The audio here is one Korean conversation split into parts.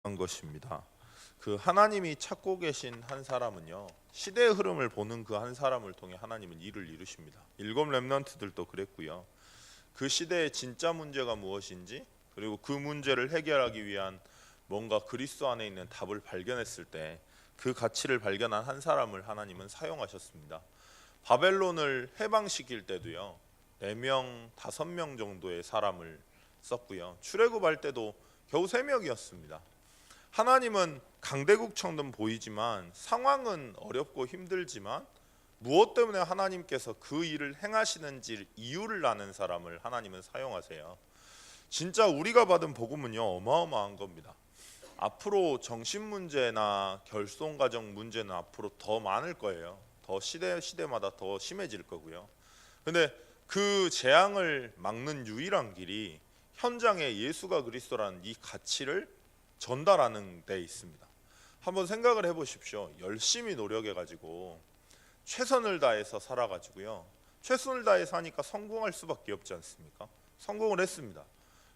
한 것입니다. 그 하나님이 찾고 계신 한 사람은요, 시대의 흐름을 보는 그 한 사람을 통해 하나님은 일을 이루십니다. 일곱 렘넌트들도 그랬고요. 그 시대의 진짜 문제가 무엇인지, 그리고 그 문제를 해결하기 위한 뭔가 그리스도 안에 있는 답을 발견했을 때 그 가치를 발견한 한 사람을 하나님은 사용하셨습니다. 바벨론을 해방시킬 때도요, 4명, 5명 정도의 사람을 썼고요. 출애굽할 때도 겨우 3명이었습니다. 하나님은 강대국처럼 보이지만 상황은 어렵고 힘들지만 무엇 때문에 하나님께서 그 일을 행하시는지 이유를 아는 사람을 하나님은 사용하세요. 진짜 우리가 받은 복음은요, 어마어마한 겁니다. 앞으로 정신 문제나 결손 가정 문제는 앞으로 더 많을 거예요. 더 시대마다 더 심해질 거고요. 근데 그 재앙을 막는 유일한 길이 현장에 예수가 그리스도라는 이 가치를 전달하는 데 있습니다. 한번 생각을 해보십시오. 열심히 노력해가지고 최선을 다해서 살아가지고요, 최선을 다해서 하니까 성공할 수밖에 없지 않습니까? 성공을 했습니다.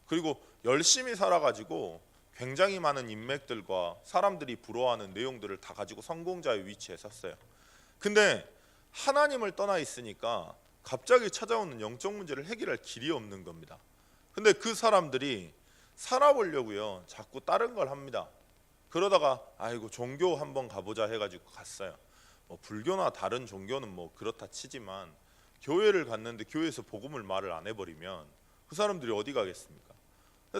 그리고 열심히 살아가지고 굉장히 많은 인맥들과 사람들이 부러워하는 내용들을 다 가지고 성공자의 위치에 섰어요. 근데 하나님을 떠나 있으니까 갑자기 찾아오는 영적 문제를 해결할 길이 없는 겁니다. 근데 그 사람들이 살아보려고요, 자꾸 다른 걸 합니다. 그러다가 아이고 종교 한번 가보자 해가지고 갔어요. 뭐 불교나 다른 종교는 뭐 그렇다 치지만 교회를 갔는데 교회에서 복음을 말을 안 해버리면 그 사람들이 어디 가겠습니까?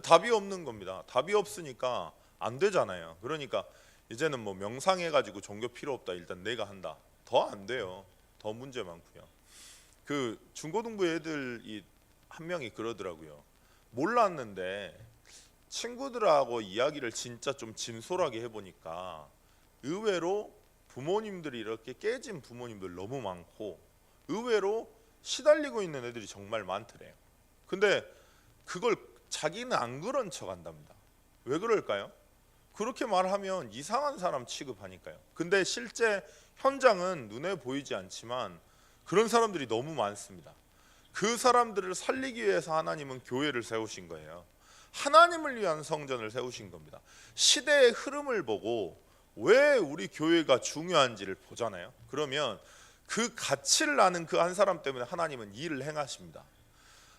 답이 없는 겁니다. 답이 없으니까 안 되잖아요. 그러니까 이제는 뭐 명상해가지고 종교 필요 없다, 일단 내가 한다. 더 안 돼요. 더 문제 많고요. 그 중고등부 애들이 한 명이 그러더라고요. 몰랐는데 친구들하고 이야기를 진짜 좀 진솔하게 해보니까 의외로 부모님들이 이렇게 깨진 부모님들 너무 많고 의외로 시달리고 있는 애들이 정말 많더래요. 근데 그걸 자기는 안 그런 척 한답니다. 왜 그럴까요? 그렇게 말하면 이상한 사람 취급하니까요. 근데 실제 현장은 눈에 보이지 않지만 그런 사람들이 너무 많습니다. 그 사람들을 살리기 위해서 하나님은 교회를 세우신 거예요. 하나님을 위한 성전을 세우신 겁니다. 시대의 흐름을 보고 왜 우리 교회가 중요한지를 보잖아요. 그러면 그 가치를 아는 그 한 사람 때문에 하나님은 일을 행하십니다.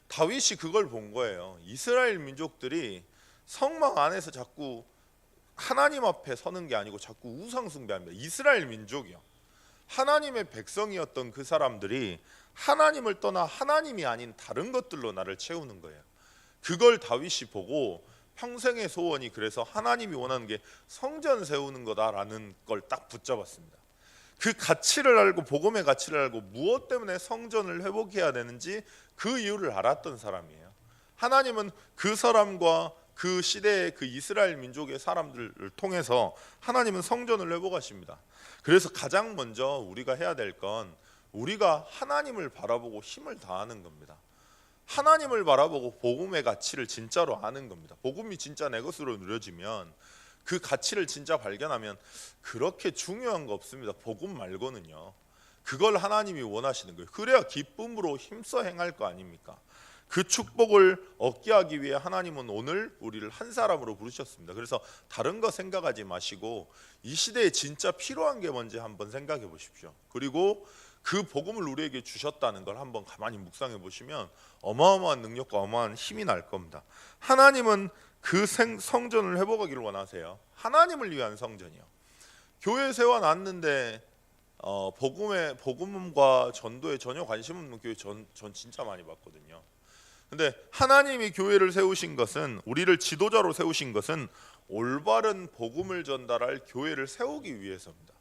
다윗이 그걸 본 거예요. 이스라엘 민족들이 성막 안에서 자꾸 하나님 앞에 서는 게 아니고 자꾸 우상 숭배합니다. 이스라엘 민족이요, 하나님의 백성이었던 그 사람들이 하나님을 떠나 하나님이 아닌 다른 것들로 나를 채우는 거예요. 그걸 다윗이 보고 평생의 소원이 그래서 하나님이 원하는 게 성전 세우는 거다라는 걸 딱 붙잡았습니다. 그 가치를 알고, 복음의 가치를 알고 무엇 때문에 성전을 회복해야 되는지 그 이유를 알았던 사람이에요. 하나님은 그 사람과 그 시대의 그 이스라엘 민족의 사람들을 통해서 하나님은 성전을 회복하십니다. 그래서 가장 먼저 우리가 해야 될 건 우리가 하나님을 바라보고 힘을 다하는 겁니다. 하나님을 바라보고 복음의 가치를 진짜로 아는 겁니다. 복음이 진짜 내 것으로 누려지면, 그 가치를 진짜 발견하면 그렇게 중요한 거 없습니다. 복음 말고는요. 그걸 하나님이 원하시는 거예요. 그래야 기쁨으로 힘써 행할 거 아닙니까? 그 축복을 얻게 하기 위해 하나님은 오늘 우리를 한 사람으로 부르셨습니다. 그래서 다른 거 생각하지 마시고 이 시대에 진짜 필요한 게 뭔지 한번 생각해 보십시오. 그리고 그 복음을 우리에게 주셨다는 걸 한번 가만히 묵상해 보시면 어마어마한 능력과 어마어마한 힘이 날 겁니다. 하나님은 그 성전을 회복하기를 원하세요. 하나님을 위한 성전이요. 교회 세워놨는데 복음과 전도에 전혀 관심 없는 교회 전 진짜 많이 봤거든요. 근데 하나님이 교회를 세우신 것은, 우리를 지도자로 세우신 것은 올바른 복음을 전달할 교회를 세우기 위해서입니다.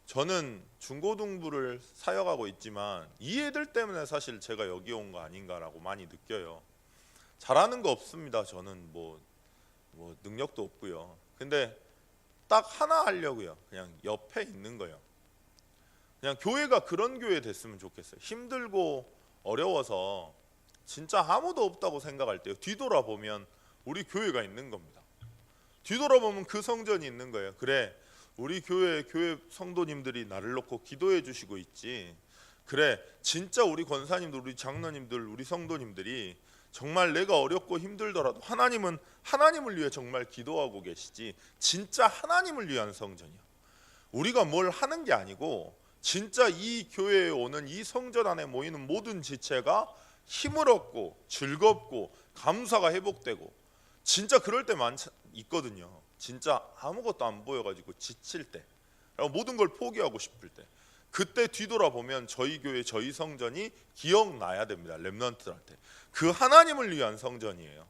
저는 중고등부를 사역하고 있지만 이 애들 때문에 사실 제가 여기 온 거 아닌가라고 많이 느껴요. 잘하는 거 없습니다. 저는 뭐 능력도 없고요. 근데 딱 하나 하려고요. 그냥 옆에 있는 거예요. 그냥 교회가 그런 교회 됐으면 좋겠어요. 힘들고 어려워서 진짜 아무도 없다고 생각할 때요, 뒤돌아보면 우리 교회가 있는 겁니다. 뒤돌아보면 그 성전이 있는 거예요. 그래, 우리 교회 성도님들이 나를 놓고 기도해 주시고 있지. 그래, 진짜 우리 권사님들, 우리 장로님들, 우리 성도님들이 정말 내가 어렵고 힘들더라도 하나님은 하나님을 위해 정말 기도하고 계시지, 진짜 하나님을 위한 성전이야. 우리가 뭘 하는 게 아니고 진짜 이 교회에 오는 이 성전 안에 모이는 모든 지체가 힘을 얻고 즐겁고 감사가 회복되고, 진짜 그럴 때 있거든요. 진짜 아무것도 안 보여가지고 지칠 때, 모든 걸 포기하고 싶을 때, 그때 뒤돌아보면 저희 교회 저희 성전이 기억나야 됩니다. 렘넌트들한테 그 하나님을 위한 성전이에요.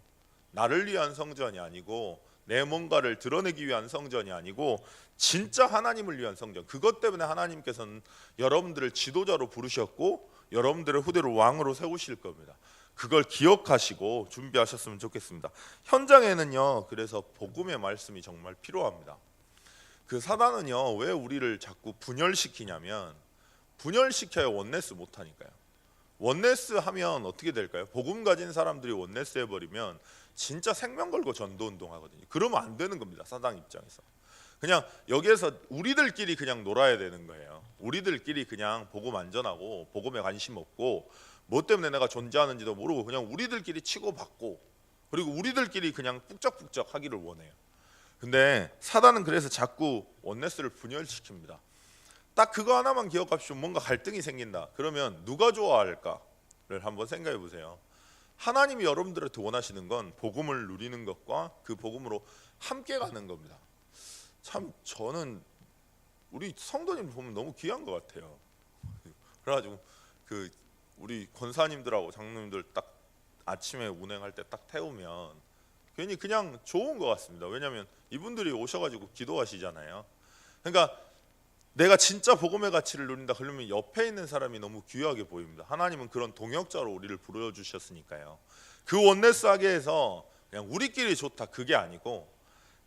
나를 위한 성전이 아니고 내 뭔가를 드러내기 위한 성전이 아니고 진짜 하나님을 위한 성전. 그것 때문에 하나님께서는 여러분들을 지도자로 부르셨고 여러분들의 후대로 왕으로 세우실 겁니다. 그걸 기억하시고 준비하셨으면 좋겠습니다. 현장에는요, 그래서 복음의 말씀이 정말 필요합니다. 그 사단은요, 왜 우리를 자꾸 분열시키냐면, 분열시켜야 원네스 못하니까요. 원네스 하면 어떻게 될까요? 복음 가진 사람들이 원네스 해버리면 진짜 생명 걸고 전도운동 하거든요. 그러면 안 되는 겁니다. 사단 입장에서. 그냥 여기에서 우리들끼리 그냥 놀아야 되는 거예요. 우리들끼리 그냥 복음 안전하고 복음에 관심 없고 뭐 때문에 내가 존재하는지도 모르고 그냥 우리들끼리 치고받고, 그리고 우리들끼리 그냥 푹적푹적 하기를 원해요. 근데 사단은 그래서 자꾸 원네스를 분열시킵니다. 딱 그거 하나만 기억합시오. 뭔가 갈등이 생긴다. 그러면 누가 좋아할까를 한번 생각해 보세요. 하나님이 여러분들한테 원하시는 건 복음을 누리는 것과 그 복음으로 함께 가는 겁니다. 참 저는 우리 성도님 보면 너무 귀한 것 같아요. 그래가지고 그 우리 권사님들하고 장로님들 딱 아침에 운행할 때 딱 태우면 괜히 그냥 좋은 것 같습니다. 왜냐하면 이분들이 오셔가지고 기도하시잖아요. 그러니까 내가 진짜 복음의 가치를 누린다 그러면 옆에 있는 사람이 너무 귀하게 보입니다. 하나님은 그런 동역자로 우리를 부르주셨으니까요. 그 원네스하게 해서 그냥 우리끼리 좋다 그게 아니고,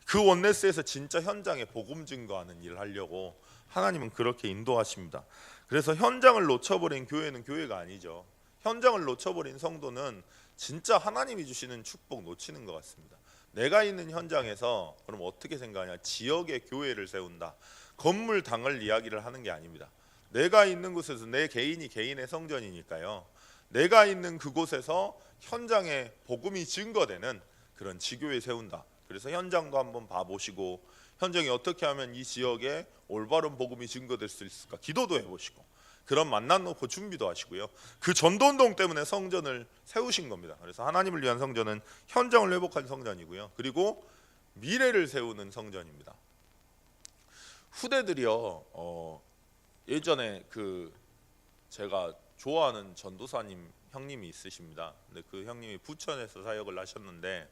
그 원네스에서 진짜 현장에 복음 증거하는 일을 하려고 하나님은 그렇게 인도하십니다. 그래서 현장을 놓쳐버린 교회는 교회가 아니죠. 현장을 놓쳐버린 성도는 진짜 하나님이 주시는 축복 놓치는 것 같습니다. 내가 있는 현장에서 그럼 어떻게 생각하냐? 지역의 교회를 세운다, 건물 당을 이야기를 하는 게 아닙니다. 내가 있는 곳에서 내 개인이 개인의 성전이니까요. 내가 있는 그곳에서 현장에 복음이 증거되는 그런 지교회 세운다. 그래서 현장도 한번 봐보시고, 현장이 어떻게 하면 이 지역에 올바른 복음이 증거될 수 있을까 기도도 해보시고, 그런 만난 놓고 준비도 하시고요. 그 전도운동 때문에 성전을 세우신 겁니다. 그래서 하나님을 위한 성전은 현장을 회복한 성전이고요. 그리고 미래를 세우는 성전입니다. 후대들이요, 예전에 그 제가 좋아하는 전도사님 형님이 있으십니다. 근데 그 형님이 부천에서 사역을 하셨는데,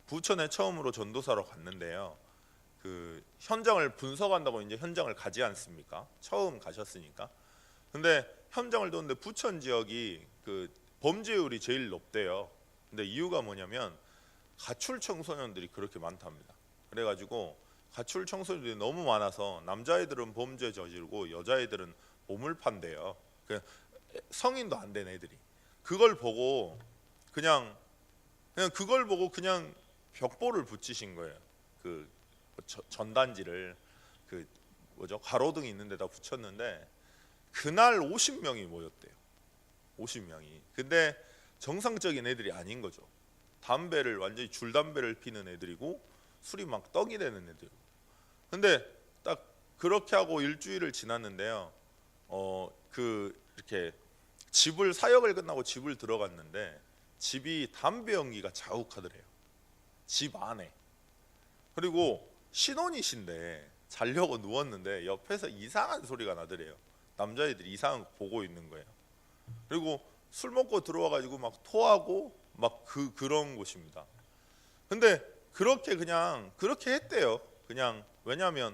부천에 처음으로 전도사로 갔는데요, 그 현장을 분석한다고 이제 현장을 가지 않습니까? 처음 가셨으니까. 근데 현장을 도는데 부천 지역이 그 범죄율이 제일 높대요. 근데 이유가 뭐냐면 가출 청소년들이 그렇게 많답니다. 그래가지고 가출 청소년들이 너무 많아서 남자애들은 범죄 저지르고 여자애들은 보물 판대요. 성인도 안 된 애들이 그걸 보고 그냥 그걸 보고 그냥 벽보를 붙이신 거예요. 그 전단지를 그 가로등이 있는 데다 붙였는데 그날 50명이 모였대요. 50명이. 근데 정상적인 애들이 아닌 거죠. 담배를 완전히 줄담배를 피는 애들이고 술이 막 떡이 되는 애들. 근데 딱 그렇게 하고 일주일을 지났는데요. 이렇게 집을 사역을 끝나고 집을 들어갔는데 집이 담배 연기가 자욱하더래요. 집 안에. 그리고 신혼이신데 자려고 누웠는데 옆에서 이상한 소리가 나더래요. 남자애들이 이상한 거 보고 있는 거예요. 그리고 술 먹고 들어와가지고 막 토하고 막 그런 곳입니다. 근데 그렇게 그냥 그렇게 했대요. 그냥 왜냐하면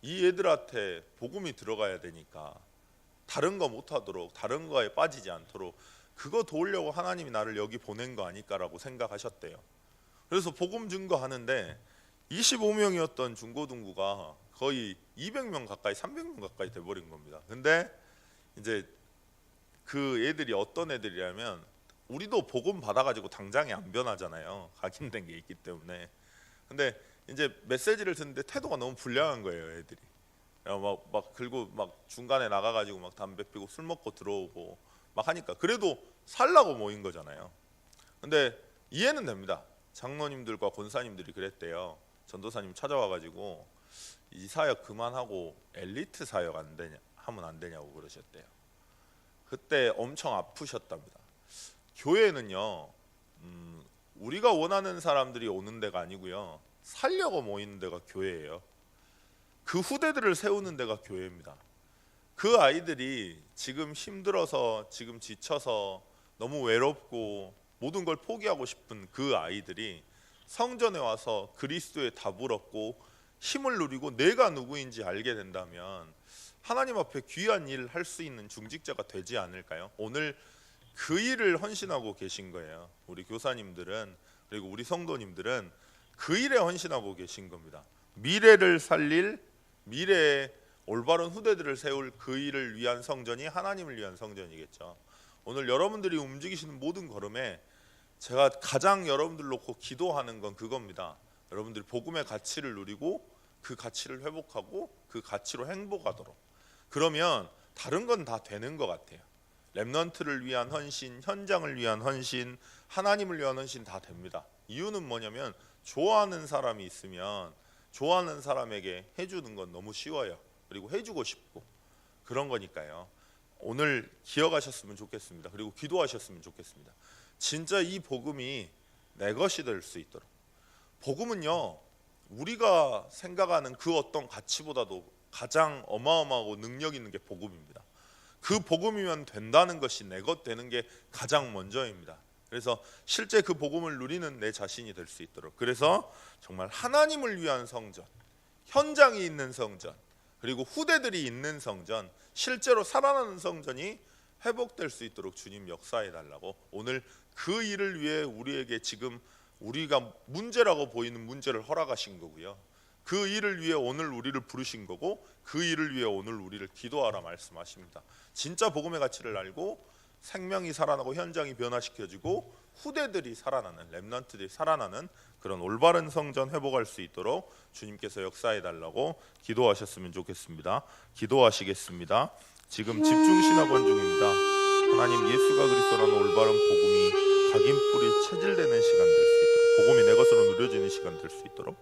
이 애들한테 복음이 들어가야 되니까 다른 거 못하도록, 다른 거에 빠지지 않도록 그거 도우려고 하나님이 나를 여기 보낸 거 아닐까라고 생각하셨대요. 그래서 복음 증거하는데 25명이었던 중고등부가 거의 200명 가까이 300명 가까이 돼버린 겁니다. 근데 이제 그 애들이 어떤 애들이냐면, 우리도 복음 받아가지고 당장에 안 변하잖아요. 각인된 게 있기 때문에. 근데 이제 메시지를 듣는데 태도가 너무 불량한 거예요, 애들이. 그리고 막 중간에 나가가지고 막 담배 피고 술 먹고 들어오고 막 하니까 그래도 살라고 모인 거잖아요. 근데 이해는 됩니다. 장로님들과 권사님들이 그랬대요. 전도사님 찾아와가지고 이 사역 그만하고 엘리트 사역 안 되냐, 하면 안 되냐고 그러셨대요. 그때 엄청 아프셨답니다. 교회는요, 우리가 원하는 사람들이 오는 데가 아니고요, 살려고 모이는 데가 교회예요. 그 후대들을 세우는 데가 교회입니다. 그 아이들이 지금 힘들어서, 지금 지쳐서 너무 외롭고 모든 걸 포기하고 싶은 그 아이들이 성전에 와서 그리스도의 답을 얻고 힘을 누리고 내가 누구인지 알게 된다면 하나님 앞에 귀한 일 할 수 있는 중직자가 되지 않을까요? 오늘 그 일을 헌신하고 계신 거예요. 우리 교사님들은, 그리고 우리 성도님들은 그 일에 헌신하고 계신 겁니다. 미래를 살릴, 미래의 올바른 후대들을 세울 그 일을 위한 성전이 하나님을 위한 성전이겠죠. 오늘 여러분들이 움직이시는 모든 걸음에 제가 가장 여러분들 놓고 기도하는 건 그겁니다. 여러분들이 복음의 가치를 누리고 그 가치를 회복하고 그 가치로 행복하도록. 그러면 다른 건 다 되는 것 같아요. 렘넌트를 위한 헌신, 현장을 위한 헌신, 하나님을 위한 헌신 다 됩니다. 이유는 뭐냐면 좋아하는 사람이 있으면 좋아하는 사람에게 해주는 건 너무 쉬워요. 그리고 해주고 싶고 그런 거니까요. 오늘 기억하셨으면 좋겠습니다. 그리고 기도하셨으면 좋겠습니다. 진짜 이 복음이 내 것이 될 수 있도록. 복음은요, 우리가 생각하는 그 어떤 가치보다도 가장 어마어마하고 능력 있는 게 복음입니다. 그 복음이면 된다는 것이 내 것 되는 게 가장 먼저입니다. 그래서 실제 그 복음을 누리는 내 자신이 될 수 있도록, 그래서 정말 하나님을 위한 성전, 현장이 있는 성전, 그리고 후대들이 있는 성전, 실제로 살아나는 성전이 회복될 수 있도록 주님 역사해 달라고, 오늘 그 일을 위해 우리에게 지금 우리가 문제라고 보이는 문제를 허락하신 거고요, 그 일을 위해 오늘 우리를 부르신 거고, 그 일을 위해 오늘 우리를 기도하라 말씀하십니다. 진짜 복음의 가치를 알고 생명이 살아나고 현장이 변화시켜지고 후대들이 살아나는, 렘넌트들이 살아나는 그런 올바른 성전 회복할 수 있도록 주님께서 역사해 달라고 기도하셨으면 좋겠습니다. 기도하시겠습니다. 지금 집중신학원 중입니다. 하나님, 예수가 그리스도라는 올바른 복음이 각인 뿌리 체질되는 시간 될 수 있도록, 복음이 내 것으로 누려지는 시간 될 수 있도록,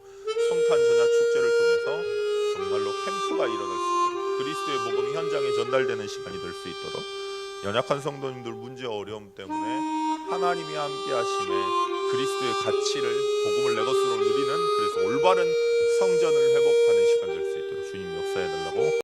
성탄 전야 축제를 통해서 정말로 캠프가 일어날 수 있도록, 그리스도의 복음이 현장에 전달되는 시간이 될 수 있도록, 연약한 성도님들 문제 어려움 때문에 하나님이 함께 하심에 그리스도의 가치를, 복음을 내 것으로 누리는, 그래서 올바른 성전을 회복하는